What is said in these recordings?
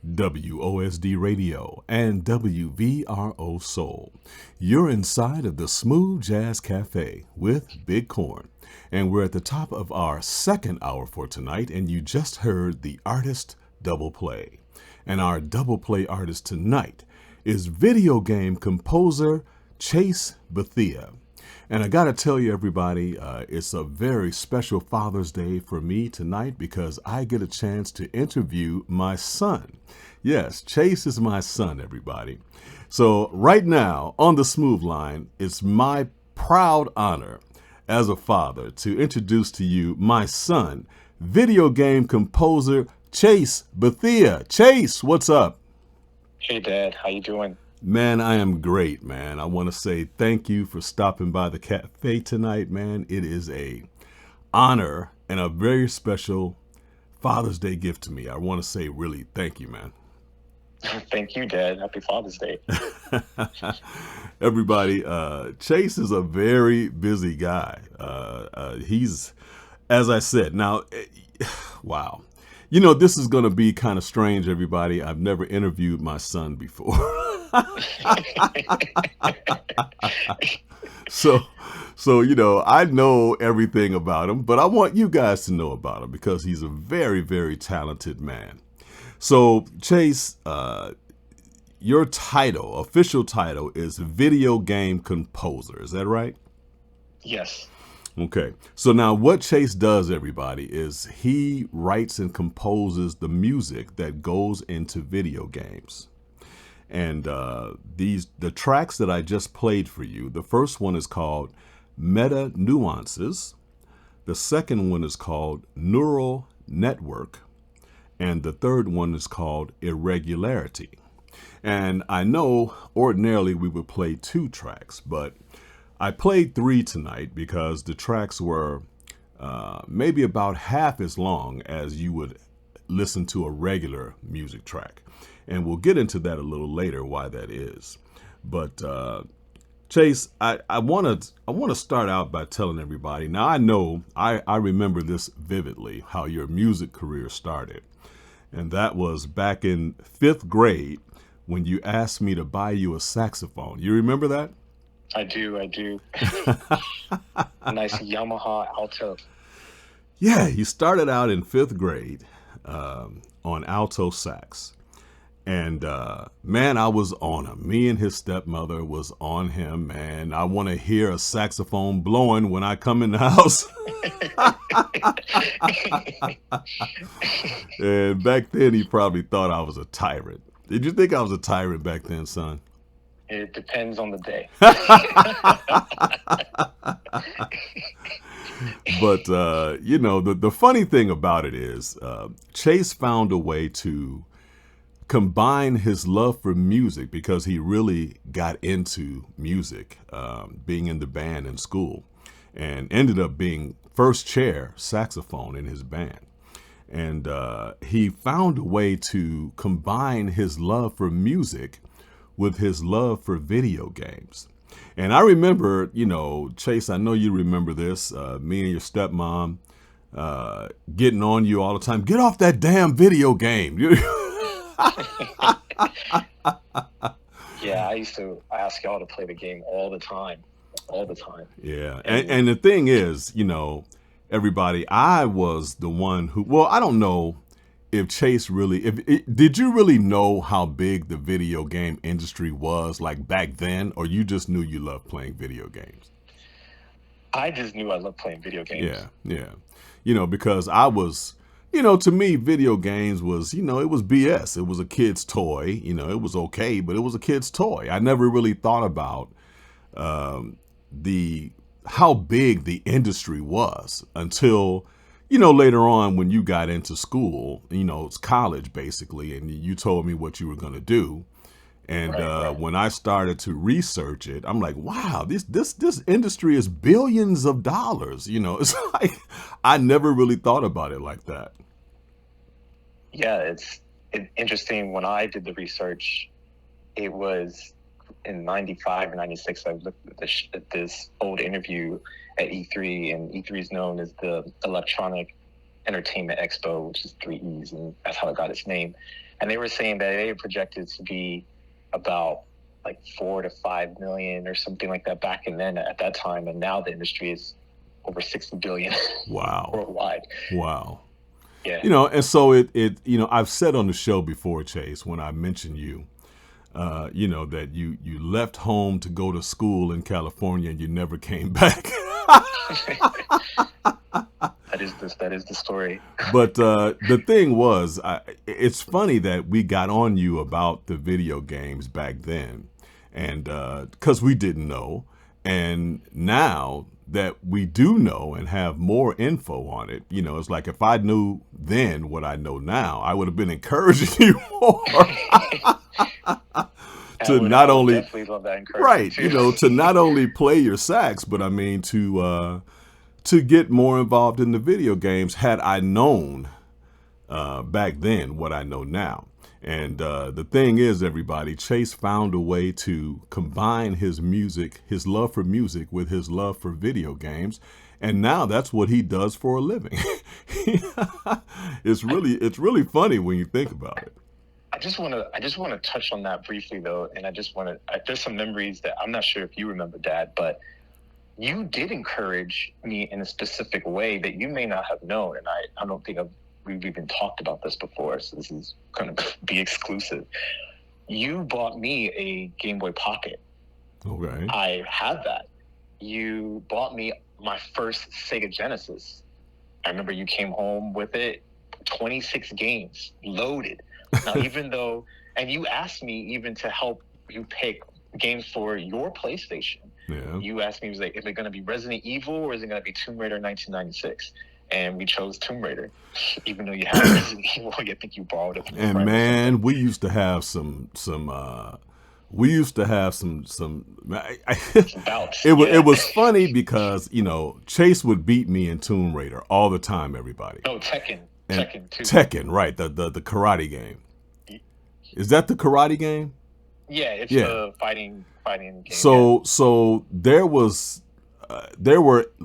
WOSD Radio, and WVRO Soul. You're inside of the Smooth Jazz Cafe with Big Corn, and we're at the top of our second hour for tonight, and you just heard the artist double play. And our double play artist tonight is video game composer Chase Bethea. And I gotta tell you, everybody, it's a very special Father's Day for me tonight because I get a chance to interview my son. Yes, Chase is my son, everybody. So right now on the Smooth Line, it's my proud honor as a father to introduce to you my son, video game composer Chase Bethea. Chase, what's up? Hey, Dad. How you doing? Man, I am great, man. I want to say thank you for stopping by the cafe tonight, man. It is a honor and a very special Father's Day gift to me. I want to say really thank you, man. Thank you, Dad. Happy Father's Day. Everybody, Chase is a very busy guy. He's, as I said, now, wow. You know, this is going to be kind of strange, everybody. I've never interviewed my son before. So you know, I know everything about him, but I want you guys to know about him because he's a very, very talented man. So Chase, your title, official title, is video game composer. Is that right? Yes. Okay. So now what Chase does, everybody, is he writes and composes the music that goes into video games. And the tracks that I just played for you, the first one is called Meta Nuances. The second one is called Neural Network. And the third one is called Irregularity. And I know ordinarily we would play 2 tracks, but I played 3 tonight because the tracks were maybe about half as long as you would listen to a regular music track. And we'll get into that a little later, why that is. But Chase, I want to start out by telling everybody. Now, I know I remember this vividly, how your music career started. And that was back in 5th grade when you asked me to buy you a saxophone. You remember that? I do. A nice Yamaha Alto. Yeah, you started out in 5th grade on alto sax. And man, I was on him. Me and his stepmother was on him, man. I want to hear a saxophone blowing when I come in the house. And back then, he probably thought I was a tyrant. Did you think I was a tyrant back then, son? It depends on the day. But, you know, the funny thing about it is Chase found a way to combine his love for music because he really got into music, being in the band in school, and ended up being first chair saxophone in his band. And he found a way to combine his love for music with his love for video games. And I remember, you know, Chase, I know you remember this, me and your stepmom getting on you all the time. Get off that damn video game. Yeah, I used to ask y'all to play the game all the time. Yeah. And the thing is, you know, everybody, I was the one who, well, I don't know if Chase really, did you really know how big the video game industry was like back then, or you just knew you loved playing video games? I just knew I loved playing video games. Yeah. You know, because I was, you know, to me, video games was, you know, it was BS. It was a kid's toy. You know, it was okay, but it was a kid's toy. I never really thought about how big the industry was until, you know, later on when you got into school, you know, it's college basically, and you told me what you were going to do. And Right. when I started to research it, I'm like, wow, this industry is billions of dollars. You know, it's like I never really thought about it like that. Yeah, it's interesting. When I did the research, it was in 95 or 96. I looked at this old interview at E3, and E3 is known as the Electronic Entertainment Expo, which is 3 E's, and that's how it got its name. And they were saying that they projected to be about like 4 to 5 million or something like that back and then at that time. And now the industry is over 60 billion Wow. worldwide. Wow. Yeah. And so it I've said on the show before, Chase, when I mentioned you, that you left home to go to school in California and you never came back. That is the story. But the thing was, it's funny that we got on you about the video games back then, and because we didn't know, and now that we do know and have more info on it, it's like if I knew then what I know now, I would have been encouraging you more. To not only definitely love that encouragement too. To not only play your sax, but I mean to get more involved in the video games had I known back then what I know now. And the thing is, everybody, Chase found a way to combine his music, his love for music, with his love for video games. And now that's what he does for a living. It's really funny when you think about it. I just want to touch on that briefly though, and there's some memories that I'm not sure if you remember, Dad, but you did encourage me in a specific way that you may not have known, and I don't think we've even talked about this before, so this is going to be exclusive. You bought me a Game Boy Pocket. Okay. I had that. You bought me my first Sega Genesis. I remember you came home with it, 26 games loaded. Now, and you asked me even to help you pick games for your PlayStation. Yeah. You asked me, was like, is it going to be Resident Evil or is it going to be Tomb Raider 1996? And we chose Tomb Raider, even though you had Resident Evil. I think you borrowed it from and man, we used to have some bouts. It was funny because Chase would beat me in Tomb Raider all the time. Everybody. No, Tekken too. Tekken, right? The karate game. Is that the karate game? Yeah, it's the fighting game. So there were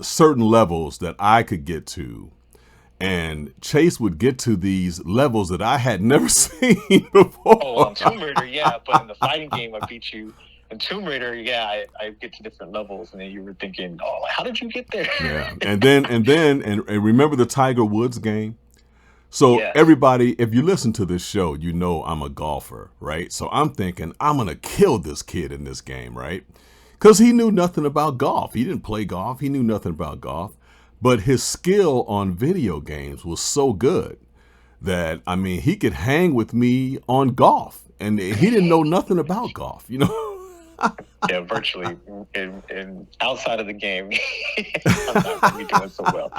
certain levels that I could get to, and Chase would get to these levels that I had never seen before. Oh, on Tomb Raider, yeah, but in the fighting game, I beat you. In Tomb Raider, yeah, I get to different levels, and then you were thinking, oh, how did you get there? Yeah, and remember the Tiger Woods game? So everybody, if you listen to this show, I'm a golfer, right? So I'm thinking I'm going to kill this kid in this game, right? Because he knew nothing about golf. He didn't play golf. He knew nothing about golf. But his skill on video games was so good that, he could hang with me on golf. And he didn't know nothing about golf, Yeah, virtually. And outside of the game, I'm not going to be doing so well.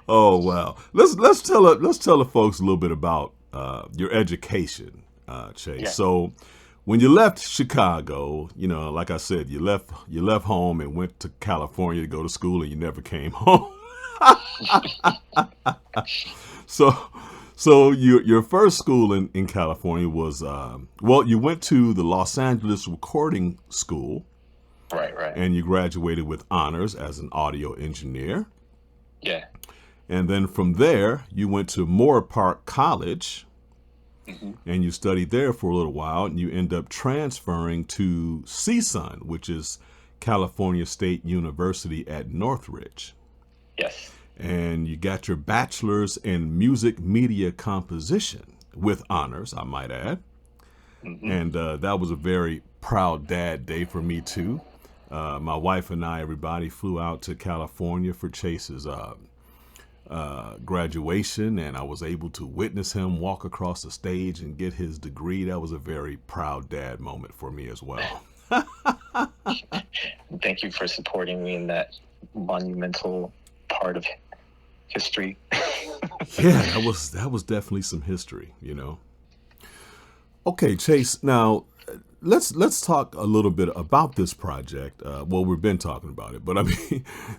Oh wow! Let's tell the folks a little bit about your education, Chase. Yeah. So when you left Chicago, like I said, you left home and went to California to go to school, and you never came home. So your first school in California was you went to the Los Angeles Recording School. Right. And you graduated with honors as an audio engineer. Yeah. And then from there, you went to Moore Park College, and you studied there for a little while, and you end up transferring to CSUN, which is California State University at Northridge. Yes. And you got your bachelor's in music media composition with honors, I might add. And that was a very proud dad day for me, too. My wife and I, everybody, flew out to California for Chase's graduation, and I was able to witness him walk across the stage and get his degree. That was a very proud dad moment for me as well. Thank you for supporting me in that monumental part of history. Yeah, that was definitely some history, Okay, Chase, now let's talk a little bit about this project. We've been talking about it, but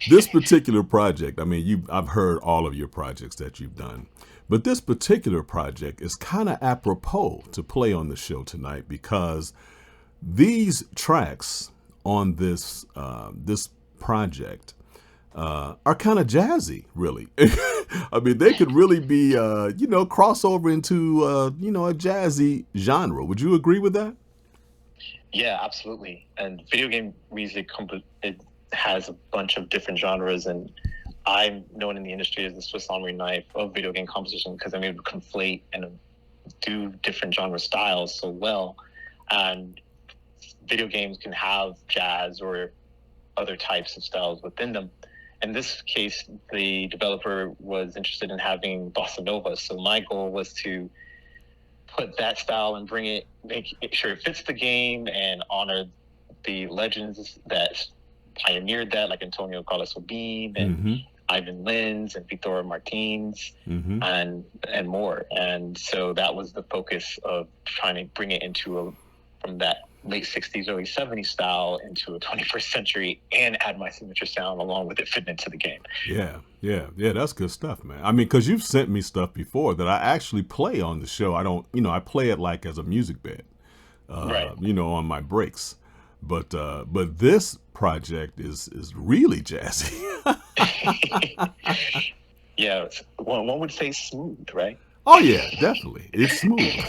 this particular project, I've heard all of your projects that you've done, but this particular project is kind of apropos to play on the show tonight because these tracks on this project are kind of jazzy, really. I mean, they could really be, crossover into, a jazzy genre. Would you agree with that? Yeah, absolutely. And video game music it has a bunch of different genres, and I'm known in the industry as the Swiss Army knife of video game composition because I'm able to conflate and do different genre styles so well. And video games can have jazz or other types of styles within them. In this case, the developer was interested in having bossa nova. So my goal was to put that style and make sure it fits the game and honor the legends that pioneered that, like Antonio Carlos Jobim and Ivan Lins and Victor Martins and more. And so that was the focus of trying to bring it from that late 60s, early 70s style into a 21st century and add my signature sound along with it fitting into the game. Yeah, that's good stuff, man. I mean, because you've sent me stuff before that I actually play on the show. I don't, I play it like as a music bed, right. On my breaks. But this project is really jazzy. Yeah, one would say smooth, right? Oh yeah, definitely, it's smooth.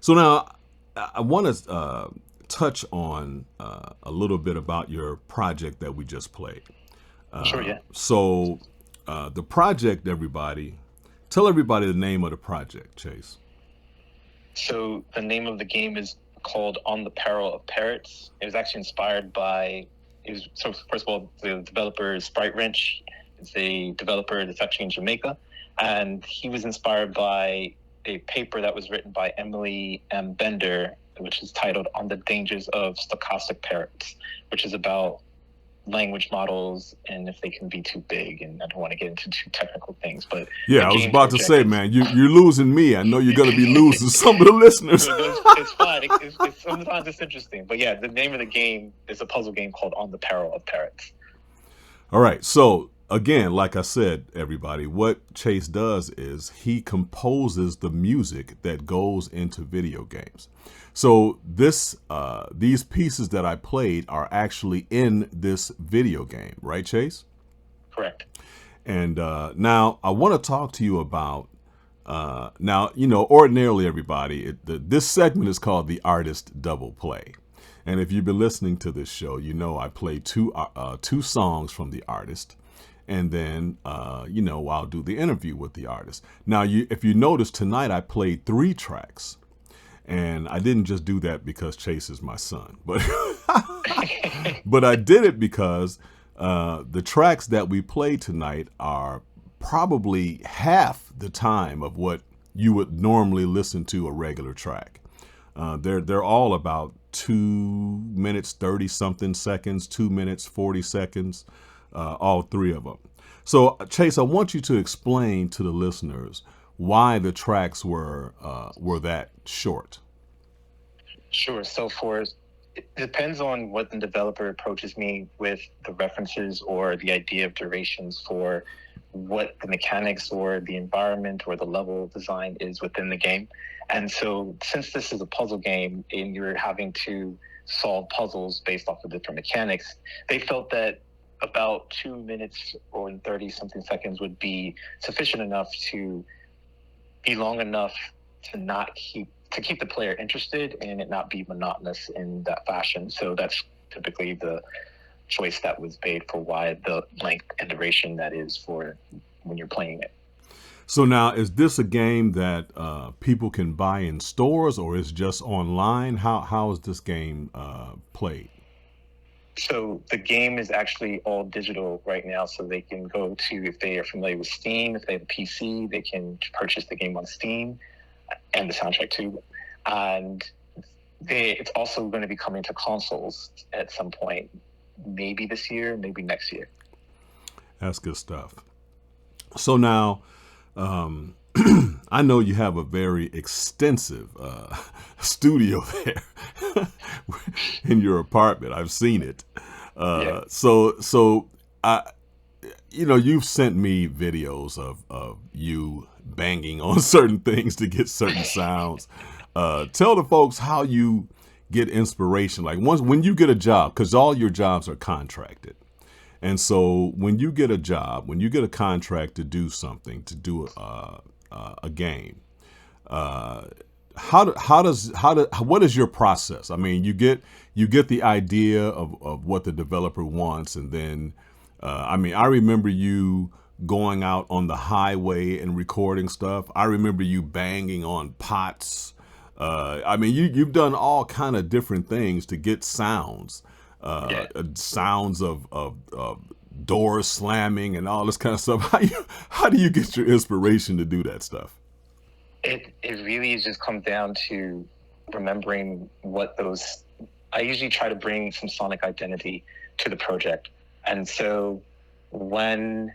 So now I want to touch on a little bit about your project that we just played. Sure, yeah. So the project, tell everybody the name of the project, Chase. So the name of the game is called On the Peril of Parrots. It was actually inspired by, so first of all, the developer is Sprite Wrench. It's a developer that's actually in Jamaica. And he was inspired by a paper that was written by Emily M. Bender, which is titled On the Dangers of Stochastic Parrots, which is about language models and if they can be too big. And I don't want to get into too technical things, but yeah, I was about to say, man, you're losing me. I know you're going to be losing some of the listeners. It's fine. Sometimes it's interesting, but yeah, the name of the game is a puzzle game called On the Peril of Parrots. All right, so again, like I said, everybody, what Chase does is he composes the music that goes into video games. So these pieces that I played are actually in this video game, right, Chase? Correct. And now I want to talk to you about, ordinarily, everybody, this segment is called the Artist Double Play. And if you've been listening to this show, I play two songs from the artist. And then, I'll do the interview with the artist. Now, if you notice, tonight I played 3 tracks. And I didn't just do that because Chase is my son, but but I did it because the tracks that we played tonight are probably half the time of what you would normally listen to a regular track. They're all about 2 minutes 30 something seconds, 2 minutes 40 seconds, all 3 of them. So Chase, I want you to explain to the listeners why the tracks were that short. Sure. So it depends on what the developer approaches me with the references or the idea of durations for what the mechanics or the environment or the level design is within the game. And so since this is a puzzle game and you're having to solve puzzles based off of different mechanics, they felt that about 2 minutes or 30 something seconds would be sufficient enough to be long enough to keep the player interested and it not be monotonous in that fashion. So that's typically the choice that was made for why the length and duration that is for when you're playing it. So now, is this a game that people can buy in stores or is just online? How is this game played? So the game is actually all digital right now, so they can go to, if they are familiar with Steam, if they have a PC, they can purchase the game on Steam and the soundtrack too. And it's also going to be coming to consoles at some point, maybe this year, maybe next year. That's good stuff. So now, I know you have a very extensive studio there in your apartment. I've seen it. Yeah. So you've sent me videos of you banging on certain things to get certain sounds. Tell the folks how you get inspiration. Like when you get a job, because all your jobs are contracted. And so when you get a job, when you get a contract to do something, to do a game, uh, what is your process? I mean, you get the idea of what the developer wants, and then I mean, I remember you going out on the highway and recording stuff. I remember you banging on pots. I mean, you've done all kind of different things to get sounds, Yeah. sounds of doors slamming and all this kind of stuff. How do you get your inspiration to do that stuff? It really just comes down to remembering what those. I usually try to bring some sonic identity to the project, and so when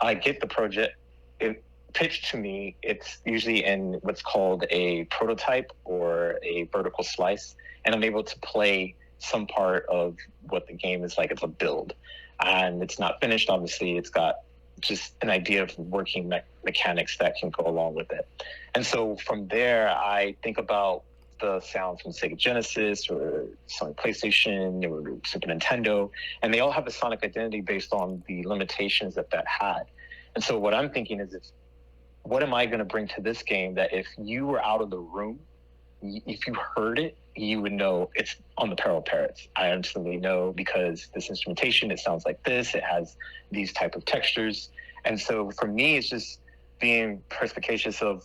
I get the project it pitched to me, it's usually in what's called a prototype or a vertical slice, and I'm able to play some part of what the game is like. It's a build, and it's not finished. Obviously, it's got just an idea of working mechanics that can go along with it. And so from there, I think about the sounds from Sega Genesis or Sony PlayStation or Super Nintendo, and they all have a sonic identity based on the limitations that that had. And so what I'm thinking is, what am I going to bring to this game that if you were out of the room, if you heard it, you would know it's on the Peril Parrots. I instantly know because this instrumentation, it sounds like this, it has these type of textures. And so for me, it's just being perspicacious of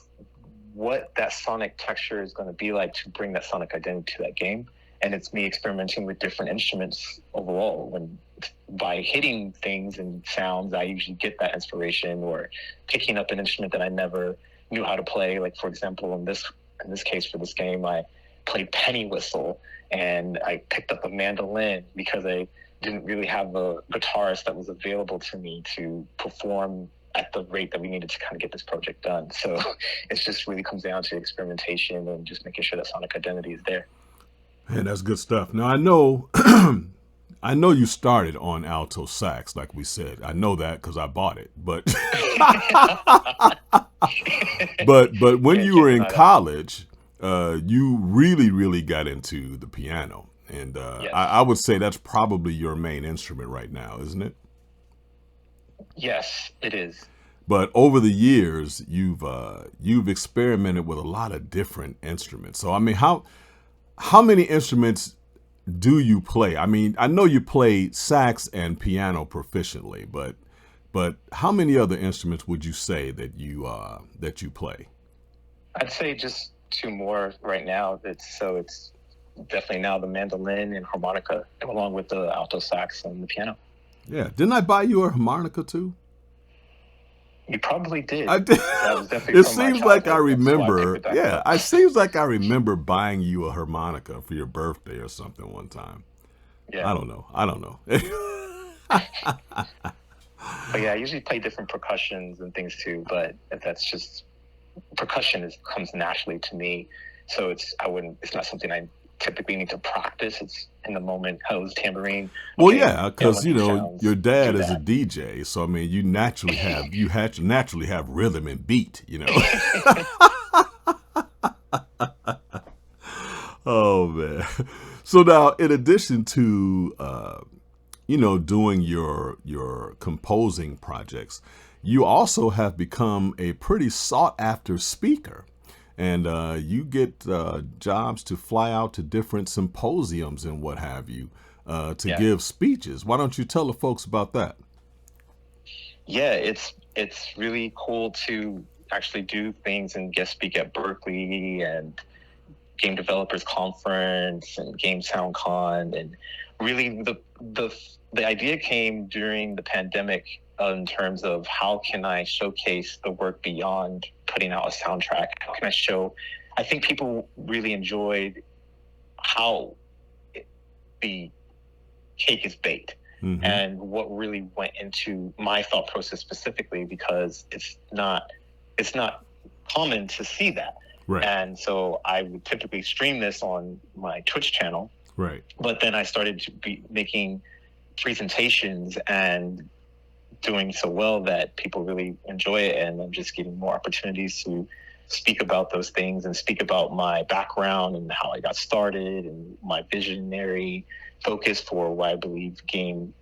what that sonic texture is going to be like to bring that sonic identity to that game. And it's me experimenting with different instruments overall. When by hitting things and sounds, I usually get that inspiration, or picking up an instrument that I never knew how to play. Like, for example, in this case for this game, I played penny whistle, and I picked up a mandolin because I didn't really have a guitarist that was available to me to perform at the rate that we needed to kind of get this project done. So it just really comes down to experimentation and just making sure that sonic identity is there. And that's good stuff. Now I know, I know you started on alto sax, like we said. I know that because I bought it. But but when Yeah, you were can't in deny that. college, you really got into the piano, and Yes. I would say that's probably your main instrument right now, isn't it? Yes, it is. But over the years, you've experimented with a lot of different instruments. So I mean, how many instruments do you play? I mean, I know you play sax and piano proficiently, but how many other instruments would you say that you play? I'd say just two more right now. It's definitely now the mandolin and harmonica, along with the alto sax and the piano. Yeah, didn't I buy you a harmonica too? You probably did. I did. That was definitely It from my seems like I childhood, and so I picked remember. it back Yeah, up. it seems like I remember buying you a harmonica for your birthday or something one time. Yeah. I don't know. I don't know. But yeah, I usually play different percussions and things too. But that's just percussion comes naturally to me. So it's not something I typically need to practice. It's in the moment. Hose, tambourine. Well, Okay, yeah, I because want you these know sounds. your dad Do is a that. DJ, so I mean naturally have rhythm and beat. You know. Oh man. So now, in addition to doing your composing projects, you also have become a pretty sought after speaker, and you get jobs to fly out to different symposiums and what have you to Yeah. give speeches. Why don't you tell the folks about that? Yeah, it's really cool to actually do things and guest speak at Berkeley and Game Developers Conference and Game Sound Con. And really the idea came during the pandemic, in terms of how can I showcase the work beyond putting out a soundtrack? How can I show? I think people really enjoyed how the cake is baked, Mm-hmm. and what really went into my thought process specifically, because it's not common to see that. Right. And so I would typically stream this on my Twitch channel, Right. but then I started to be making presentations and doing so well that people really enjoy it, and I'm just getting more opportunities to speak about those things and speak about my background and how I got started and my visionary focus for why I believe game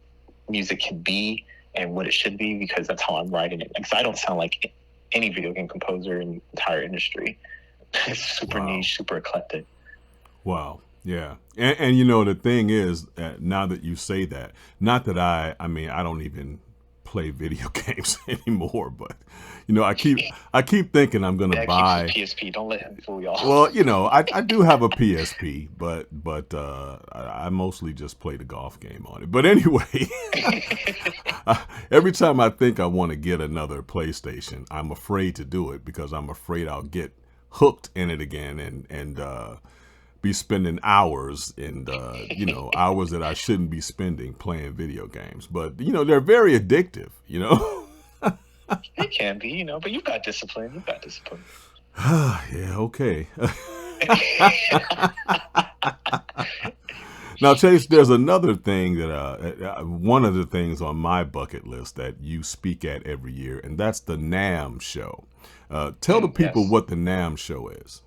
music can be and what it should be, because that's how I'm writing it. Because I don't sound like any video game composer in the entire industry. It's super niche, super eclectic. Wow. Yeah. And you know, the thing is, now that you say that, not that I mean, I don't even play video games anymore, but you know, I keep thinking I'm gonna Dad buy. keeps the PSP. Don't let him fool y'all. Well, you know, I do have a PSP, but I mostly just play the golf game on it. But anyway, every time I think I want to get another PlayStation, I'm afraid to do it because I'm afraid I'll get hooked in it again and be spending hours and you know, hours that I shouldn't be spending playing video games. But you know, they're very addictive. You know. It can be, you know, but you've got discipline. You've got discipline. Yeah. Okay. Now, Chase, there's another thing that one of the things on my bucket list that you speak at every year, and that's the NAMM show. Tell the people Yes. what the NAMM show is.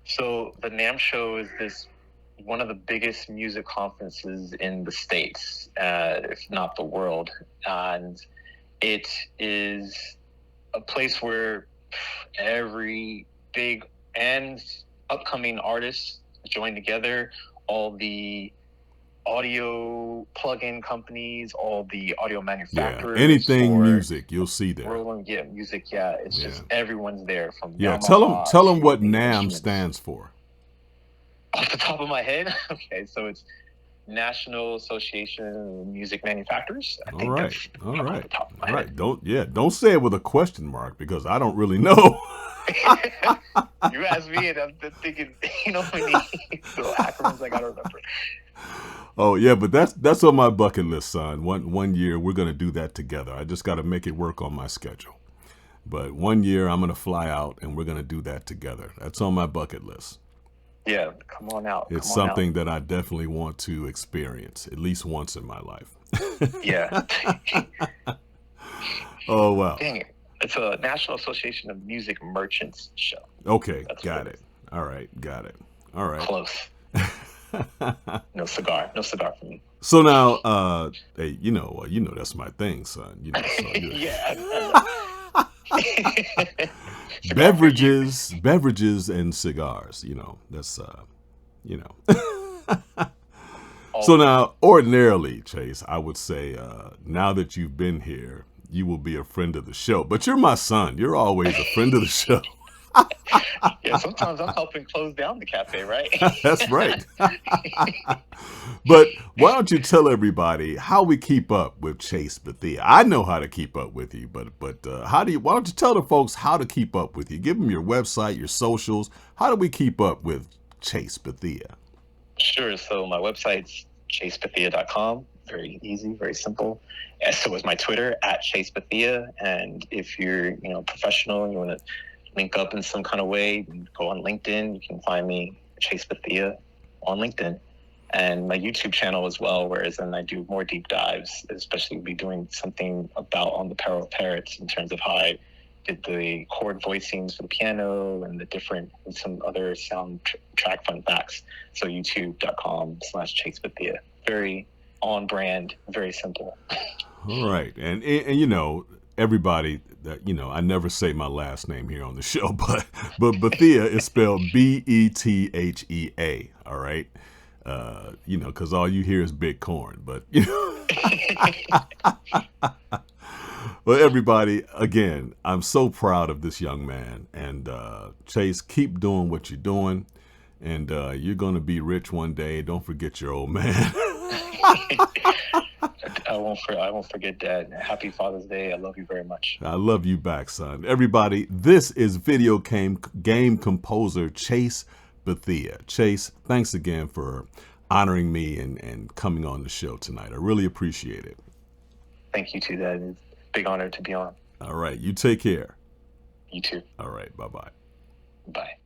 So the NAMM show is one of the biggest music conferences in the States, if not the world. And it is a place where every big and upcoming artist join together, all the audio plug-in companies, all the audio manufacturers. Yeah, anything music, you'll see there. Music, yeah. It's just everyone's there from Yeah, Yamaha tell them to what the NAMM instruments. stands for. Off the top of my head, okay, so it's National Association of Music Manufacturers. I think that's All off right, the top of my all right. head. Don't say it with a question mark because I don't really know. You asked me, and I'm thinking, you know, many little acronyms I gotta remember. Oh yeah, but that's on my bucket list, son. One year we're gonna do that together. I just got to make it work on my schedule. But one year I'm gonna fly out and we're gonna do that together. That's on my bucket list. Yeah, come on out. It's come on something out. that I definitely want to experience at least once in my life. Yeah. Oh wow. Dang it. It's a National Association of Music Merchants show. Okay, That's got it. All right, got it. All right. Close. No cigar for me. So now, hey, you know that's my thing, son. You know, so Yeah. beverages, and cigars. You know, that's you know. So now, ordinarily, Chase, I would say, now that you've been here, you will be a friend of the show. But you're my son. You're always a friend of the show. Yeah, sometimes I'm helping close down the cafe, right? That's right. But why don't you tell everybody how we keep up with Chase Bethea? I know how to keep up with you, but how do you? Why don't you tell the folks how to keep up with you? Give them your website, your socials. How do we keep up with Chase Bethea? Sure. So my website's chasebethea.com. Very easy, very simple. And so is my Twitter at Chase Bethea. And if you're, professional and you want to link up in some kind of way, go on LinkedIn. You can find me, Chase Bethea, on LinkedIn. And my YouTube channel as well, whereas then I do more deep dives, especially be doing something about On the Power of Parrots in terms of how I did the chord voicings for the piano and some other sound track fun facts. So youtube.com/Chase Bethea. Very on brand, very simple. All right. And everybody that, I never say my last name here on the show, but Bethea is spelled Bethea. All right. Because all you hear is big corn, but well, everybody, again, I'm so proud of this young man. And Chase, keep doing what you're doing. And you're going to be rich one day. Don't forget your old man. I won't forget, Dad. Happy Father's Day. I love you very much. I love you back, son. Everybody, this is video game composer Chase Bethea. Chase, thanks again for honoring me and coming on the show tonight. I really appreciate it. Thank you too, Dad. It's a big honor to be on. All right. You take care. You too. All right. Bye-bye. Bye.